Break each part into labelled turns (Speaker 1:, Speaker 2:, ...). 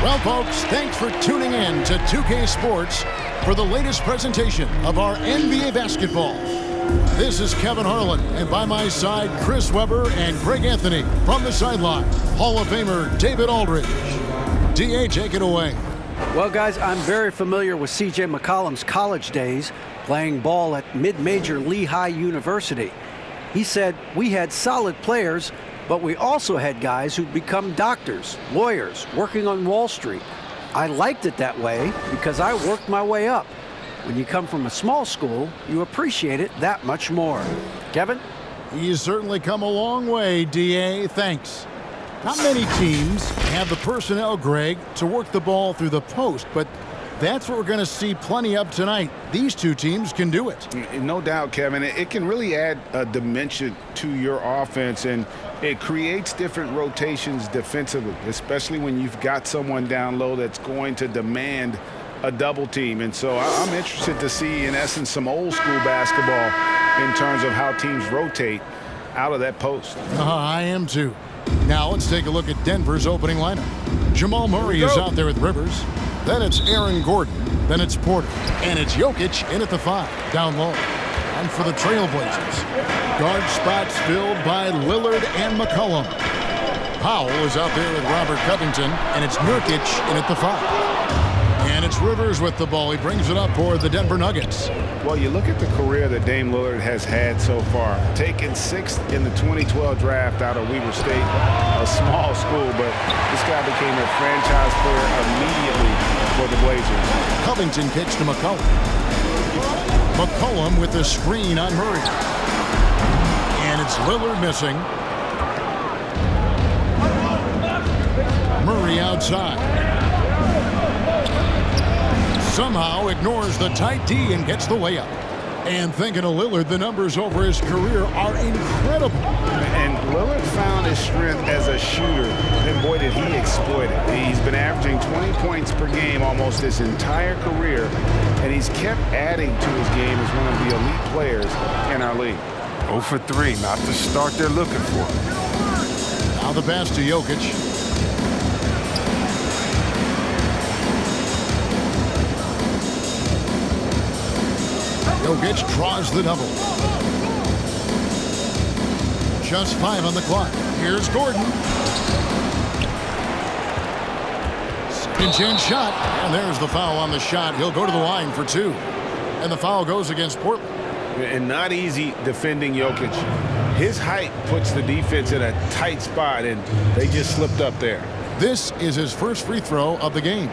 Speaker 1: Well, folks, thanks for tuning in to 2K Sports for the latest presentation of our NBA basketball. This is Kevin Harlan, and by my side, Chris Webber and Greg Anthony from the sideline. Hall of Famer David Aldridge. DA, take it away.
Speaker 2: Well, guys, I'm very familiar with C.J. McCollum's college days playing ball at mid-major Lehigh University. He said, we had solid players, but we also had guys who'd become doctors, lawyers, working on Wall Street. I liked it that way because I worked my way up. When you come from a small school, you appreciate it that much more. Kevin?
Speaker 1: He's certainly come a long way, DA. Thanks. Not many teams have the personnel, Greg, to work the ball through the post, but that's what we're going to see plenty of tonight. These two teams can do it.
Speaker 3: No doubt, Kevin. It can really add a dimension to your offense, and it creates different rotations defensively, especially when you've got someone down low that's going to demand a double team. And so I'm interested to see, in essence, some old school basketball in terms of how teams rotate out of that post.
Speaker 1: I am too. Now let's take a look at Denver's opening lineup. Jamal Murray is out there with Rivers. Then it's Aaron Gordon. Then it's Porter. And it's Jokic in at the 5, down low. And for the Trailblazers, guard spots filled by Lillard and McCollum. Powell is out there with Robert Covington. And it's Nurkic in at the 5. And it's Rivers with the ball. He brings it up for the Denver Nuggets.
Speaker 3: Well, you look at the career that Dame Lillard has had so far. Taken 6th in the 2012 draft out of Weber State, a small school, but this guy became a franchise player immediately for the Blazers.
Speaker 1: Covington kicks to McCollum. McCollum with the screen on Murray. And it's Lillard missing. Murray outside. Somehow ignores the tight D and gets the layup. And thinking of Lillard, the numbers over his career are incredible.
Speaker 3: And Lillard found his strength as a shooter, and boy, did he exploit it. He's been averaging 20 points per game almost his entire career, and he's kept adding to his game as one of the elite players in our league.
Speaker 4: 0 for 3, not the start they're looking for.
Speaker 1: Now the pass to Jokic. Jokic draws the double. Just 5 on the clock. Here's Gordon. Second chance shot. And there's the foul on the shot. He'll go to the line for 2. And the foul goes against Portlan.
Speaker 3: And not easy defending Jokic. His height puts the defense in a tight spot, and they just slipped up there.
Speaker 1: This is his first free throw of the game.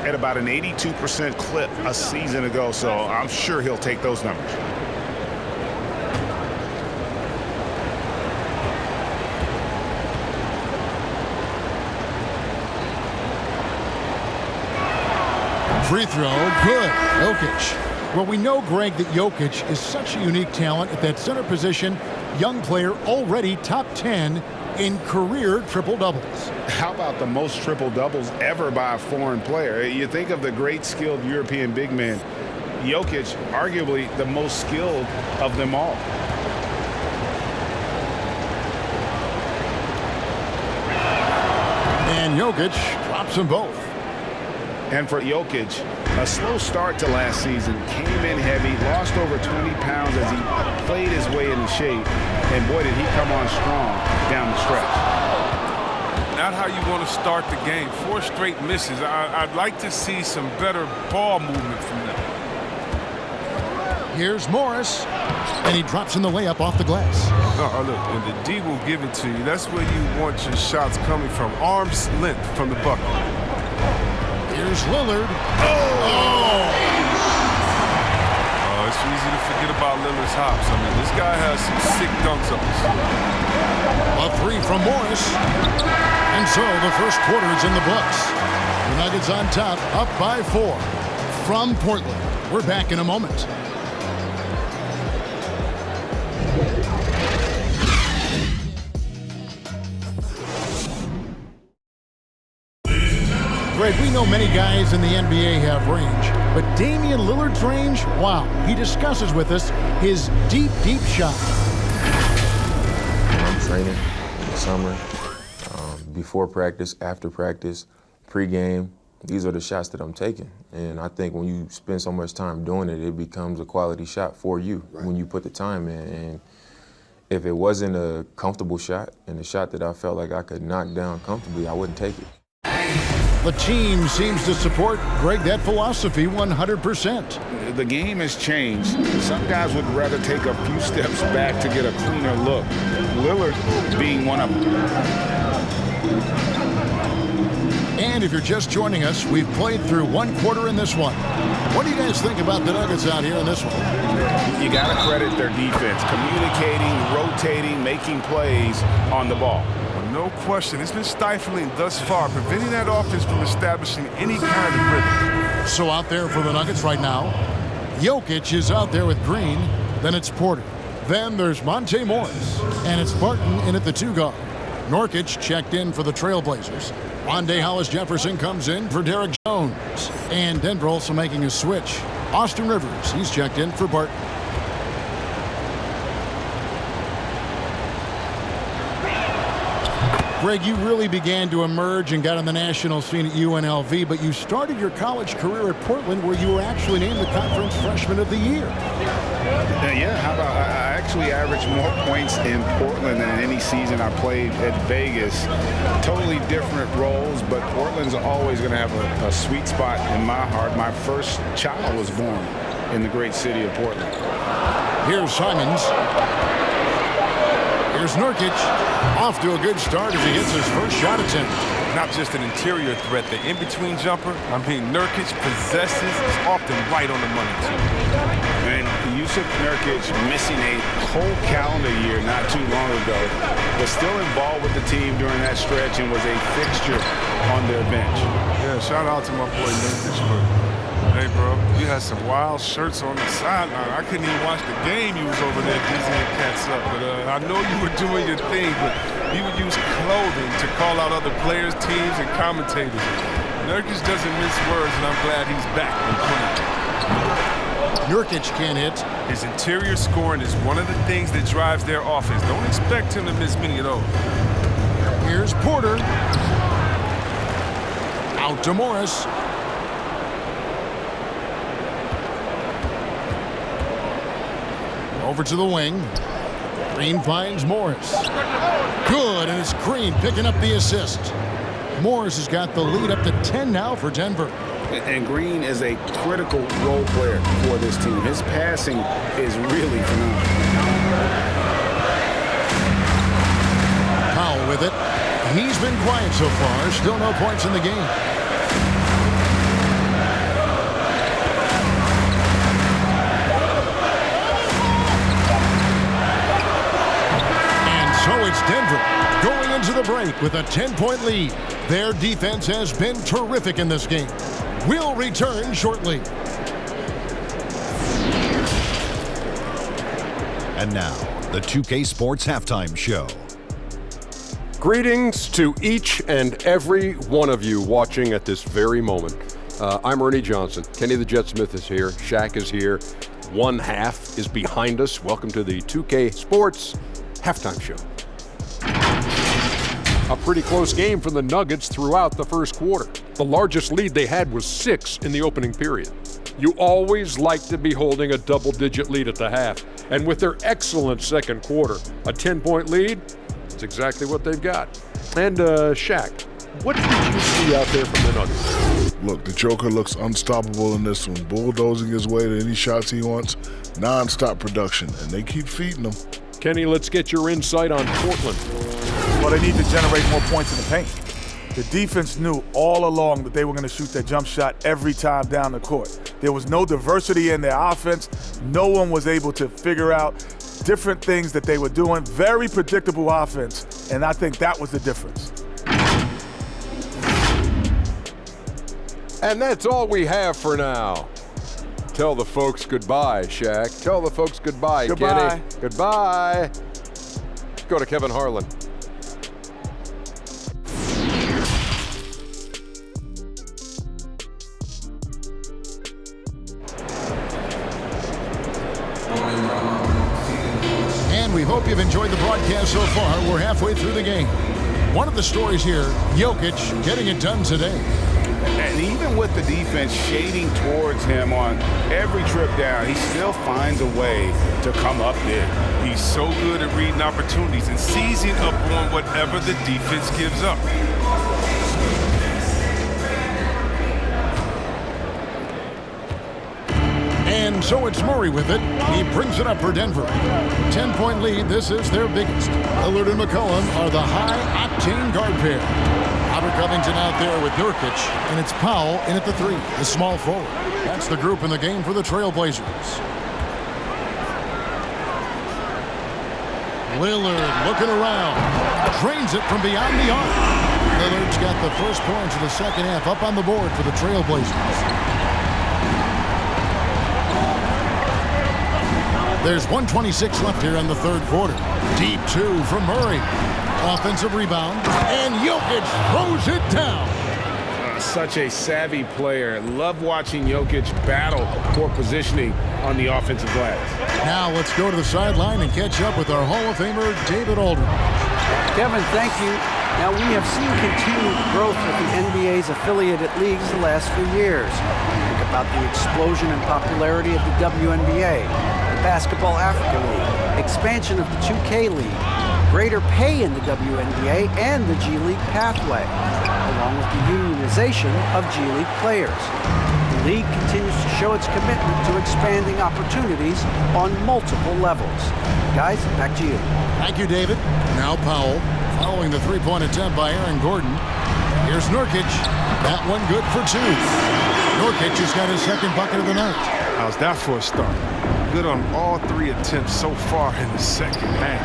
Speaker 3: At about an 82% clip a season ago, so I'm sure he'll take those numbers.
Speaker 1: Free throw, good. Jokic. Well, we know, Greg, that Jokic is such a unique talent at that center position. Young player, already top 10 in career triple-doubles.
Speaker 3: How about the most triple-doubles ever by a foreign player? You think of the great skilled European big man. Jokic, arguably the most skilled of them all.
Speaker 1: And Jokic drops them both.
Speaker 3: And for Jokic, a slow start to last season, came in heavy, lost over 20 pounds as he played his way into shape, and boy, did he come on strong down the stretch.
Speaker 4: Not how you want to start the game. 4 straight misses. I'd like to see some better ball movement from them.
Speaker 1: Here's Morris, and he drops in the layup off the glass.
Speaker 4: Look, and the D will give it to you. That's where you want your shots coming from. Arm's length from the bucket.
Speaker 1: Here's Lillard.
Speaker 4: It's easy to forget about Lillard's hops. I mean, this guy has some sick dunks up his sleeve.
Speaker 1: A 3 from Morris. And so the first quarter is in the books. The Nuggets on top, up by 4 from Portland. We're back in a moment. Greg, we know many guys in the NBA have range, but Damian Lillard's range, wow. He discusses with us his deep, deep shot.
Speaker 5: I'm training in the summer, before practice, after practice, pregame, these are the shots that I'm taking. And I think when you spend so much time doing it, it becomes a quality shot for you when you put the time in. And if it wasn't a comfortable shot and a shot that I felt like I could knock down comfortably, I wouldn't take it.
Speaker 1: The team seems to support, Greg, that philosophy 100%.
Speaker 3: The game has changed. Some guys would rather take a few steps back to get a cleaner look. Lillard being one of them.
Speaker 1: And if you're just joining us, we've played through one quarter in this one. What do you guys think about the Nuggets out here in this one?
Speaker 3: You got to credit their defense, communicating, rotating, making plays on the ball.
Speaker 4: Well, no question. It's been stifling thus far, preventing that offense from establishing any kind of rhythm.
Speaker 1: So out there for the Nuggets right now, Jokic is out there with Green. Then it's Porter. Then there's Monte Morris. And it's Barton in at the 2 guard. Nurkic checked in for the Trailblazers. Wande Hollis-Jefferson comes in for Derek Jones. And Denver also making a switch. Austin Rivers, he's checked in for Barton. Greg, you really began to emerge and got on the national scene at UNLV, but you started your college career at Portland, where you were actually named the Conference Freshman of the Year.
Speaker 3: Yeah, how about I actually averaged more points in Portland than any season I played at Vegas. Totally different roles, but Portland's always going to have a sweet spot in my heart. My first child was born in the great city of Portland.
Speaker 1: Here's Simons. Here's Nurkic. Off to a good start as he hits his first shot attempt.
Speaker 4: Not just an interior threat, the in-between jumper. Nurkic possesses, is often right on the money, too.
Speaker 3: And Yusuf Nurkic missing a whole calendar year not too long ago, was still involved with the team during that stretch and was a fixture on their bench.
Speaker 4: Yeah, shout out to my boy Nurkic. Hey, bro, you had some wild shirts on the sideline. I couldn't even watch the game. You was over there dizzying cats up. But I know you were doing your thing, but you would use clothing to call out other players, teams, and commentators. Nurkic doesn't mince words, and I'm glad he's back and playing.
Speaker 1: Nurkic can't hit.
Speaker 4: His interior scoring is one of the things that drives their offense. Don't expect him to miss many of those.
Speaker 1: Here's Porter. Out to Morris. Over to the wing. Green finds Morris. Good, and it's Green picking up the assist. Morris has got the lead up to 10 now for Denver.
Speaker 3: And Green is a critical role player for this team. His passing is really phenomenal.
Speaker 1: Powell with it. He's been quiet so far. Still no points in the game. So it's Denver going into the break with a 10-point lead. Their defense has been terrific in this game. We'll return shortly.
Speaker 6: And now, the 2K Sports Halftime Show.
Speaker 7: Greetings to each and every one of you watching at this very moment. I'm Ernie Johnson. Kenny the Jet Smith is here. Shaq is here. One half is behind us. Welcome to the 2K Sports Halftime Show. A pretty close game for the Nuggets throughout the first quarter. The largest lead they had was 6 in the opening period. You always like to be holding a double-digit lead at the half. And with their excellent second quarter, a 10-point lead, it's exactly what they've got. And Shaq, what did you see out there from the Nuggets?
Speaker 8: Look, the Joker looks unstoppable in this one, bulldozing his way to any shots he wants, non-stop production, and they keep feeding him.
Speaker 7: Kenny, let's get your insight on Portland.
Speaker 9: Well, they need to generate more points in the paint. The defense knew all along that they were going to shoot that jump shot every time down the court. There was no diversity in their offense. No one was able to figure out different things that they were doing. Very predictable offense, and I think that was the difference.
Speaker 7: And that's all we have for now. Tell the folks goodbye, Shaq. Tell the folks goodbye,
Speaker 9: Goodbye.
Speaker 7: Kenny. Goodbye. Go to Kevin Harlan.
Speaker 1: And we hope you've enjoyed the broadcast so far. We're halfway through the game. One of the stories here, Jokic getting it done today.
Speaker 3: And even with the defense shading towards him on every trip down, he still finds a way to come up big.
Speaker 4: He's so good at reading opportunities and seizing up on whatever the defense gives up.
Speaker 1: And so it's Murray with it. He brings it up for Denver. 10-point lead. This is their biggest. Lillard and McCollum are the high-octane guard pair. Robert Covington out there with Jokic, and it's Powell in at the 3, the small forward. That's the group in the game for the Trailblazers. Lillard looking around. Drains it from beyond the arc. Lillard's got the first points of the second half up on the board for the Trailblazers. There's 1:26 left here in the third quarter. Deep 2 from Murray. Offensive rebound, and Jokic throws it down.
Speaker 3: Such a savvy player. Love watching Jokic battle for positioning on the offensive glass.
Speaker 1: Now let's go to the sideline and catch up with our Hall of Famer, David Aldridge.
Speaker 2: Kevin, thank you. Now, we have seen continued growth with the NBA's affiliated leagues the last few years. Think about the explosion in popularity of the WNBA, the Basketball Africa League, expansion of the 2K League, greater pay in the WNBA and the G League pathway, along with the unionization of G League players. The league continues to show its commitment to expanding opportunities on multiple levels. Guys, back to you.
Speaker 1: Thank you, David. Now Powell, following the three-point attempt by Aaron Gordon. Here's Nurkic. That one good for 2. Nurkic has got his second bucket of the night.
Speaker 4: How's that for a start? Good on all 3 attempts so far in the second half.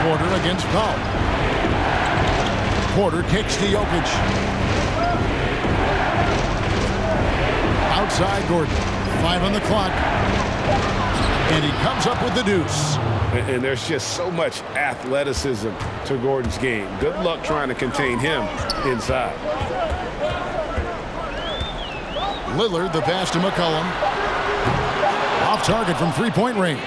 Speaker 1: Porter against Powell. Porter kicks to Jokic. Outside Gordon. 5 on the clock. And he comes up with the deuce.
Speaker 3: And there's just so much athleticism to Gordon's game. Good luck trying to contain him inside.
Speaker 1: Lillard, the pass to McCollum. Off target from three-point range.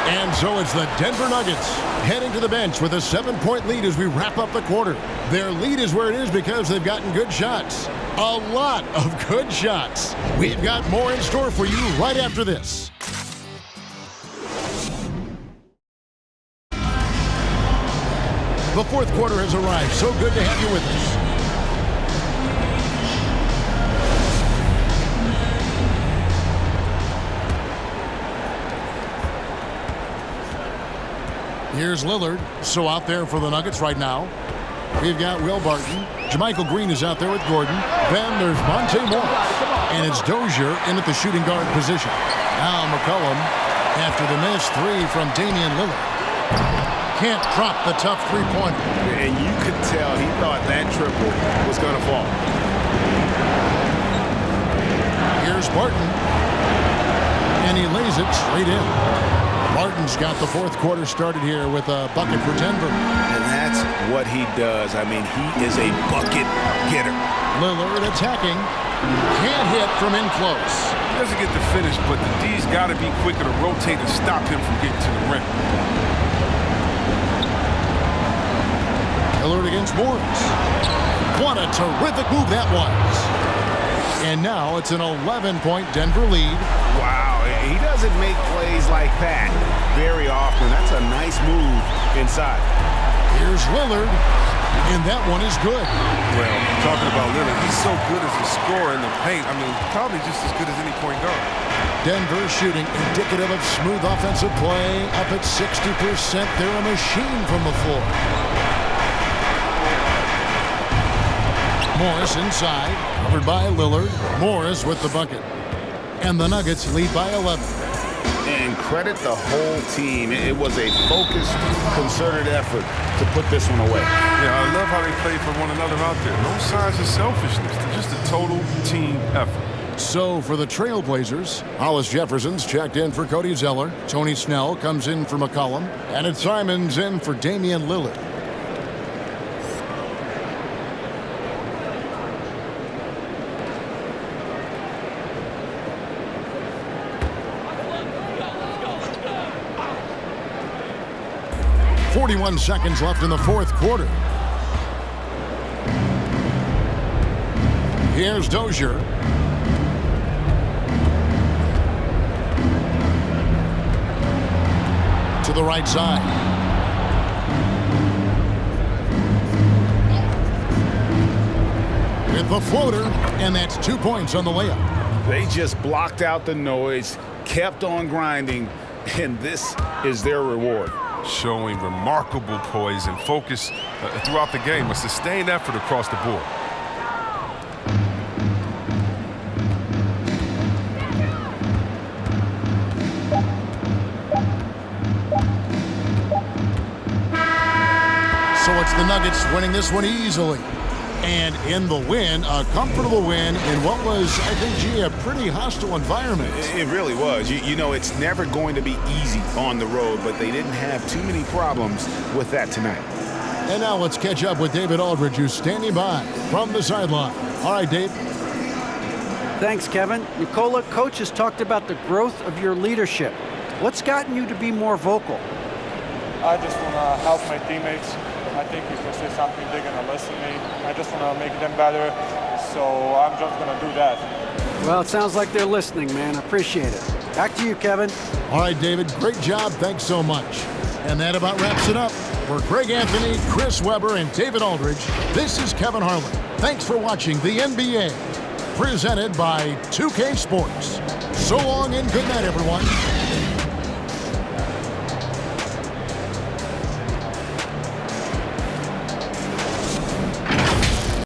Speaker 1: And so it's the Denver Nuggets heading to the bench with a 7-point lead as we wrap up the quarter. Their lead is where it is because they've gotten good shots. A lot of good shots. We've got more in store for you right after this. The fourth quarter has arrived. So good to have you with us. Here's Lillard. So out there for the Nuggets right now. We've got Will Barton. Jermichael Green is out there with Gordon. Then there's Monte Morris. And it's Dozier in at the shooting guard position. Now McCollum after the missed 3 from Damian Lillard. Can't drop the tough three-pointer.
Speaker 3: And you could tell he thought that triple was going to fall.
Speaker 1: Here's Barton. And he lays it straight in. Barton's got the fourth quarter started here with a bucket for Denver.
Speaker 3: And that's what he does. I mean, he is a bucket getter.
Speaker 1: Lillard attacking. Can't hit from in close.
Speaker 4: He doesn't get the finish, but the D's got to be quicker to rotate and stop him from getting to the rim.
Speaker 1: Lillard against Morris. What a terrific move that was. And now it's an 11-point Denver lead.
Speaker 3: Wow, he doesn't make plays like that very often. That's a nice move inside.
Speaker 1: Here's Lillard, and that one is good.
Speaker 4: Well, talking about Lillard, he's so good as a scorer in the paint. I mean, probably just as good as any point guard.
Speaker 1: Denver shooting indicative of smooth offensive play, up at 60%. They're a machine from the floor. Morris inside, covered by Lillard. Morris with the bucket. And the Nuggets lead by 11.
Speaker 3: And credit the whole team. It was a focused, concerted effort to put this one away.
Speaker 4: Yeah, I love how they play for one another out there. No signs of selfishness. They're just a total team effort.
Speaker 1: So for the Trailblazers, Hollis Jefferson's checked in for Cody Zeller. Tony Snell comes in for McCollum. And it's Simons in for Damian Lillard. 41 seconds left in the fourth quarter. Here's Dozier. To the right side. With the floater, and that's 2 points on the layup.
Speaker 3: They just blocked out the noise, kept on grinding, and this is their reward.
Speaker 4: Showing remarkable poise and focus throughout the game, a sustained effort across the board.
Speaker 1: So it's the Nuggets winning this one easily. And in the win, a comfortable win in what was, I think, gee, a pretty hostile environment.
Speaker 3: It really was. You know, it's never going to be easy on the road, but they didn't have too many problems with that tonight.
Speaker 1: And now let's catch up with David Aldridge, who's standing by from the sideline. All right, Dave.
Speaker 2: Thanks, Kevin. Nikola, Coach has talked about the growth of your leadership. What's gotten you to be more vocal?
Speaker 10: I just want to help my teammates. I think if I say something, they're going to listen to me. I just want to make them better, so I'm just going to do that.
Speaker 2: Well, it sounds like they're listening, man. I appreciate it. Back to you, Kevin.
Speaker 1: All right, David, great job. Thanks so much. And that about wraps it up. For Greg Anthony, Chris Webber, and David Aldridge, this is Kevin Harlan. Thanks for watching the NBA, presented by 2K Sports. So long and good night, everyone.